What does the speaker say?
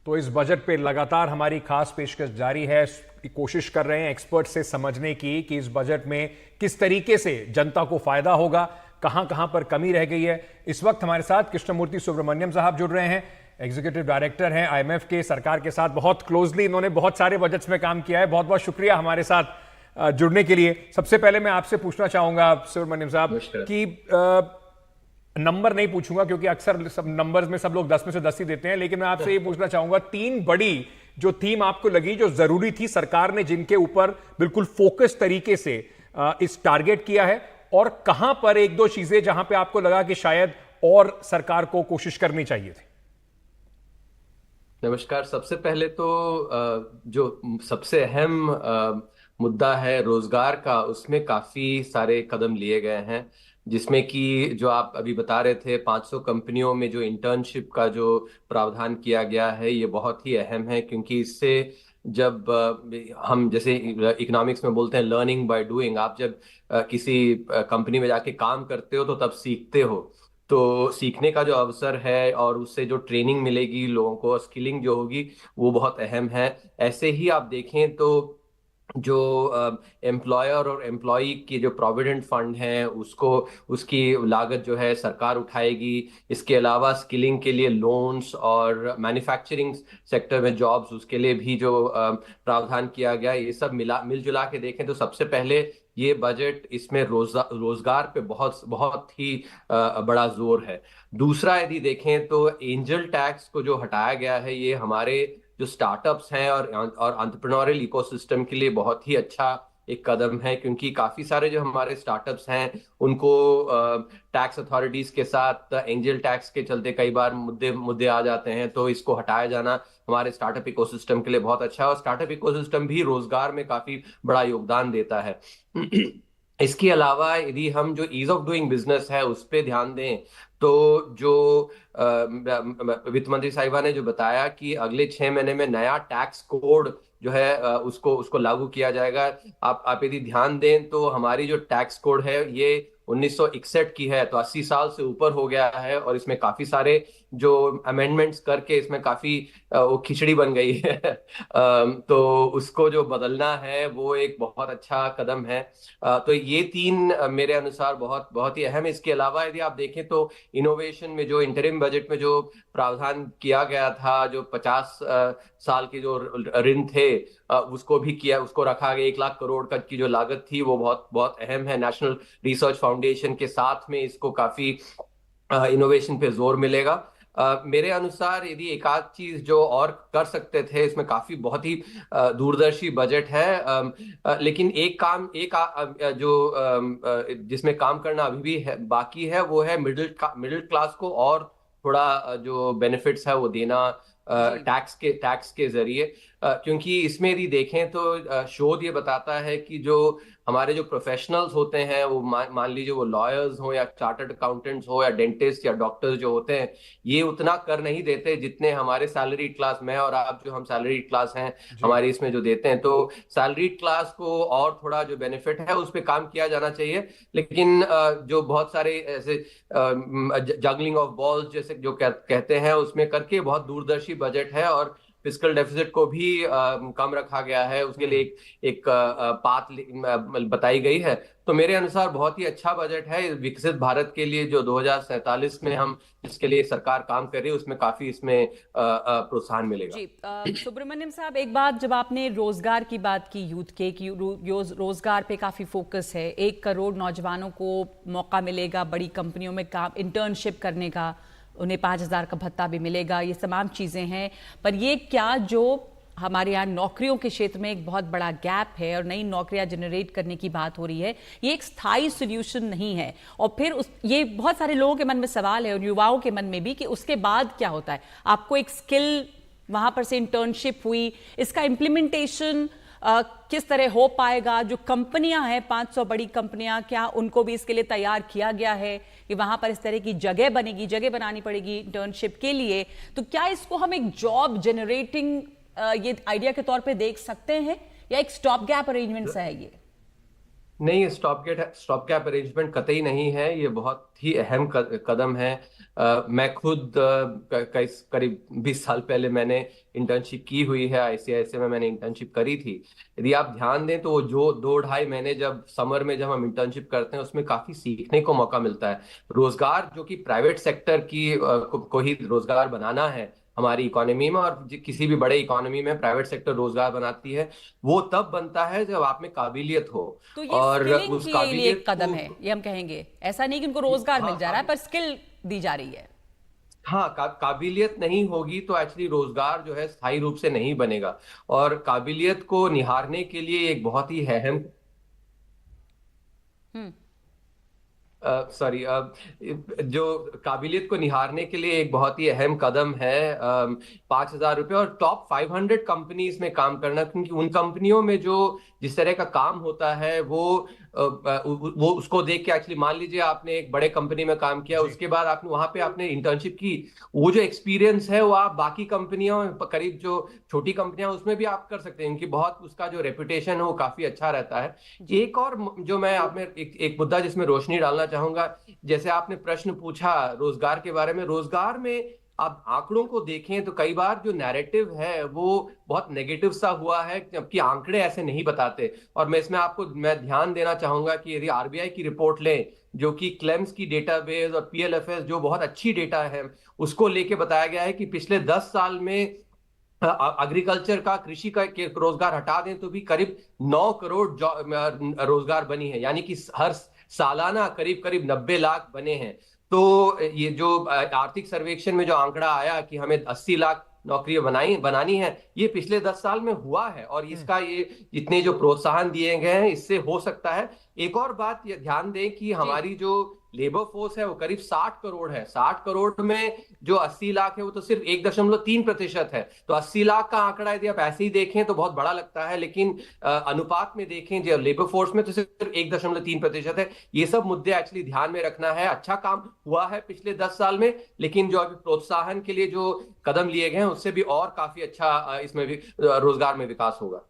तो इस बजट पे लगातार हमारी खास पेशकश जारी है। कोशिश कर रहे हैं एक्सपर्ट से समझने की कि इस बजट में किस तरीके से जनता को फायदा होगा, कहां कहां पर कमी रह गई है। इस वक्त हमारे साथ कृष्णमूर्ति सुब्रमण्यम साहब जुड़ रहे हैं, एग्जीक्यूटिव डायरेक्टर हैं आईएमएफ के। सरकार के साथ बहुत क्लोजली इन्होंने बहुत सारे बजट्स में काम किया है। बहुत बहुत शुक्रिया हमारे साथ जुड़ने के लिए। सबसे पहले मैं आपसे पूछना चाहूंगा सुब्रमण्यम साहब कि नंबर नहीं पूछूंगा क्योंकि अक्सर सब नंबर्स में सब लोग 10 में से 10 ही देते हैं, लेकिन मैं आपसे ये पूछना चाहूंगा, 3 बड़ी जो थीम आपको लगी जो जरूरी थी, सरकार ने जिनके ऊपर बिल्कुल फोकस तरीके से इस टारगेट किया है, और कहां पर एक दो चीजें जहां पे आपको लगा कि शायद और सरकार को कोशिश करनी चाहिए थी। नमस्कार। सबसे पहले तो जो सबसे अहम मुद्दा है रोजगार का, उसमें काफी सारे कदम लिए गए हैं, जिसमें कि जो आप अभी बता रहे थे 500 कंपनियों में जो इंटर्नशिप का जो प्रावधान किया गया है, ये बहुत ही अहम है। क्योंकि इससे जब हम जैसे इकोनॉमिक्स में बोलते हैं लर्निंग बाय डूइंग, आप जब किसी कंपनी में जाके काम करते हो तो तब सीखते हो। तो सीखने का जो अवसर है और उससे जो ट्रेनिंग मिलेगी लोगों को, स्किलिंग जो होगी, वो बहुत अहम है। ऐसे ही आप देखें तो जो एम्प्लॉयर और एम्प्लॉय की जो प्रोविडेंट फंड है, उसको उसकी लागत जो है सरकार उठाएगी। इसके अलावा स्किलिंग के लिए लोन्स और मैन्युफैक्चरिंग सेक्टर में जॉब्स, उसके लिए भी जो प्रावधान किया गया, ये सब मिलजुला के देखें तो सबसे पहले ये बजट, इसमें रोजगार पे बहुत बहुत ही बड़ा जोर है। दूसरा यदि देखें तो एंजल टैक्स को जो हटाया गया है, ये हमारे जो स्टार्टअप्स हैं और एंटरप्रेन्योरियल इकोसिस्टम के लिए बहुत ही अच्छा एक कदम है। क्योंकि काफी सारे जो हमारे स्टार्टअप्स हैं, उनको टैक्स अथॉरिटीज के साथ एंजल टैक्स के चलते कई बार मुद्दे मुद्दे आ जाते हैं। तो इसको हटाया जाना हमारे स्टार्टअप इकोसिस्टम के लिए बहुत अच्छा है, और स्टार्टअप इकोसिस्टम भी रोजगार में काफी बड़ा योगदान देता है। इसके अलावा यदि हम जो ईज ऑफ डूइंग बिजनेस है उस पर ध्यान दें, तो जो वित्त मंत्री साहिबा ने जो बताया कि अगले 6 महीने में नया टैक्स कोड जो है उसको उसको लागू किया जाएगा। आप यदि ध्यान दें तो हमारी जो टैक्स कोड है ये 1961 की है, तो 80 साल से ऊपर हो गया है, और इसमें काफी सारे जो अमेंडमेंट्स करके इसमें काफी वो खिचड़ी बन गई है। तो उसको जो बदलना है वो एक बहुत अच्छा कदम है। तो ये 3 मेरे अनुसार बहुत बहुत ही अहम है। इसके अलावा यदि आप देखें तो इनोवेशन में जो इंटरिम बजट में जो प्रावधान किया गया था, जो 50 साल के जो ऋण थे, उसको भी किया, उसको रखा गया। 1 लाख करोड़ का की जो लागत थी वो बहुत बहुत अहम है। नेशनल रिसर्च फाउंडेशन के साथ में इसको काफी इनोवेशन पे जोर मिलेगा। मेरे अनुसार यदि एक आध चीज जो और कर सकते थे, इसमें काफी बहुत ही दूरदर्शी बजट है। लेकिन एक काम जो जिसमें काम करना अभी भी है, बाकी है, वो है मिडिल क्लास को और थोड़ा जो बेनिफिट्स है वो देना जी। टैक्स के जरिए। क्योंकि इसमें यदि देखें तो शोध ये बताता है कि जो हमारे जो प्रोफेशनल्स होते हैं, वो मान लीजिए वो लॉयर्स हो या चार्टर्ड अकाउंटेंट्स हो या डेंटिस्ट या डॉक्टर्स जो होते हैं, ये उतना कर नहीं देते जितने हमारे सैलरी क्लास, मैं और आप जो हम सैलरी क्लास हैं, जी। हमारे इसमें जो देते हैं। तो सैलरी क्लास को और थोड़ा जो बेनिफिट है उस पर काम किया जाना चाहिए। लेकिन जो बहुत सारे ऐसे जगलिंग ऑफ बॉल्स जैसे जो कहते हैं, उसमें करके बहुत दूरदर्शी बजट है, और फिस्कल डेफिसिट को भी कम रखा गया है। उसके लिए एक पाथ बताई गई है। तो मेरे अनुसार बहुत ही अच्छा बजट है विकसित भारत के लिए, जो 2047 में हम जिसके लिए सरकार काम कर रही है, उसमें काफी इसमें प्रोत्साहन मिलेगा। जी। सुब्रमण्यम साहब, एक बात, जब आपने रोजगार की बात की, यूथ के कि रोजगार पे काफी फोकस है, 1 करोड़ नौजवानों को मौका मिलेगा बड़ी कंपनियों में काम, इंटर्नशिप करने का, उन्हें 5,000 का भत्ता भी मिलेगा, ये तमाम चीजें हैं। पर ये क्या जो हमारे यहाँ नौकरियों के क्षेत्र में एक बहुत बड़ा गैप है और नई नौकरियां जनरेट करने की बात हो रही है, ये एक स्थायी सोल्यूशन नहीं है। और फिर ये बहुत सारे लोगों के मन में सवाल है, और युवाओं के मन में भी, कि उसके बाद क्या होता है। आपको एक स्किल वहां पर से इंटर्नशिप हुई, इसका इम्प्लीमेंटेशन किस तरह हो पाएगा। जो कंपनियां हैं 500 बड़ी कंपनियां, क्या उनको भी इसके लिए तैयार किया गया है कि वहां पर इस तरह की जगह बनेगी, जगह बनानी पड़ेगी इंटर्नशिप के लिए। तो क्या इसको हम एक जॉब जनरेटिंग ये आइडिया के तौर पे देख सकते हैं, या एक स्टॉप गैप अरेंजमेंट है ये? नहीं, स्टॉप कैप अरेंजमेंट कतई नहीं है। ये बहुत ही अहम कदम है। मैं खुद करीब 20 साल पहले मैंने इंटर्नशिप की हुई है, आईसीआईसीआई में मैंने इंटर्नशिप करी थी। यदि आप ध्यान दें तो वो जो 2-2.5 महीने जब समर में जब हम इंटर्नशिप करते हैं उसमें काफी सीखने को मौका मिलता है। रोजगार जो कि प्राइवेट सेक्टर को ही रोजगार बनाना है हमारी इकोनॉमी में, और किसी भी बड़े इकोनॉमी में प्राइवेट सेक्टर रोजगार बनाती है, वो तब बनता है जब आप में काबिलियत हो। तो ये और स्किलिंग उस के लिए एक काबिलियत कदम को, है, ये हम कहेंगे। ऐसा नहीं कि उनको रोजगार मिल हाँ, जा रहा है, पर स्किल दी जा रही है। हाँ, काबिलियत नहीं होगी तो एक्चुअली रोजगार जो है स्थायी रूप से नहीं बनेगा। और काबिलियत को निहारने के लिए एक बहुत ही अहम, हम्म। सॉरी, जो काबिलियत को निहारने के लिए एक बहुत ही अहम कदम है 5,000 रुपये और टॉप 500 कंपनीज में काम करना। क्योंकि उन कंपनियों में जो जिस तरह का काम होता है वो उसको देख के, एक्चुअली मान लीजिए आपने एक बड़े कंपनी में काम किया, उसके बाद आपने वहां पे आपने इंटर्नशिप की, वो जो एक्सपीरियंस है वो आप बाकी कंपनियों, करीब जो छोटी कंपनियां उसमें भी आप कर सकते हैं। उनकी बहुत उसका जो रेपुटेशन है वो काफी अच्छा रहता है। एक और जो मैं आप में एक मुद्दा जिसमें रोशनी डालना चाहूंगा, जैसे आपने प्रश्न पूछा रोजगार के बारे में। रोजगार में आप आंकड़ों को देखें तो कई बार जो नैरेटिव है वो बहुत नेगेटिव सा हुआ है, जबकि आंकड़े ऐसे नहीं बताते। और मैं ध्यान देना चाहूंगा कि यदि आरबीआई की रिपोर्ट लें, जो कि क्लेम्स की डेटाबेस और पीएलएफएस जो बहुत अच्छी डेटा है, उसको लेके बताया गया है कि पिछले 10 साल में एग्रीकल्चर का, कृषि का के रोजगार हटा दें तो भी करीब 9 करोड़ रोजगार बनी है। यानी कि हर सालाना करीब करीब 90 लाख बने हैं। तो ये जो आर्थिक सर्वेक्षण में जो आंकड़ा आया कि हमें 80 लाख नौकरियां बनानी है, ये पिछले 10 साल में हुआ है। और इसका ये इतने जो प्रोत्साहन दिए गए हैं, इससे हो सकता है। एक और बात ये ध्यान दें कि हमारी जो लेबर फोर्स है वो करीब 60 करोड़ है। 60 करोड़ में जो 80 लाख है वो तो सिर्फ 1.3% है। तो 80 लाख का आंकड़ा यदि आप ऐसे ही देखें तो बहुत बड़ा लगता है, लेकिन अनुपात में देखें जो लेबर फोर्स में तो सिर्फ 1.3% है। ये सब मुद्दे एक्चुअली ध्यान में रखना है। अच्छा काम हुआ है पिछले 10 साल में, लेकिन जो अभी प्रोत्साहन के लिए जो कदम लिए गए हैं उससे भी और काफी अच्छा इसमें भी रोजगार में विकास होगा।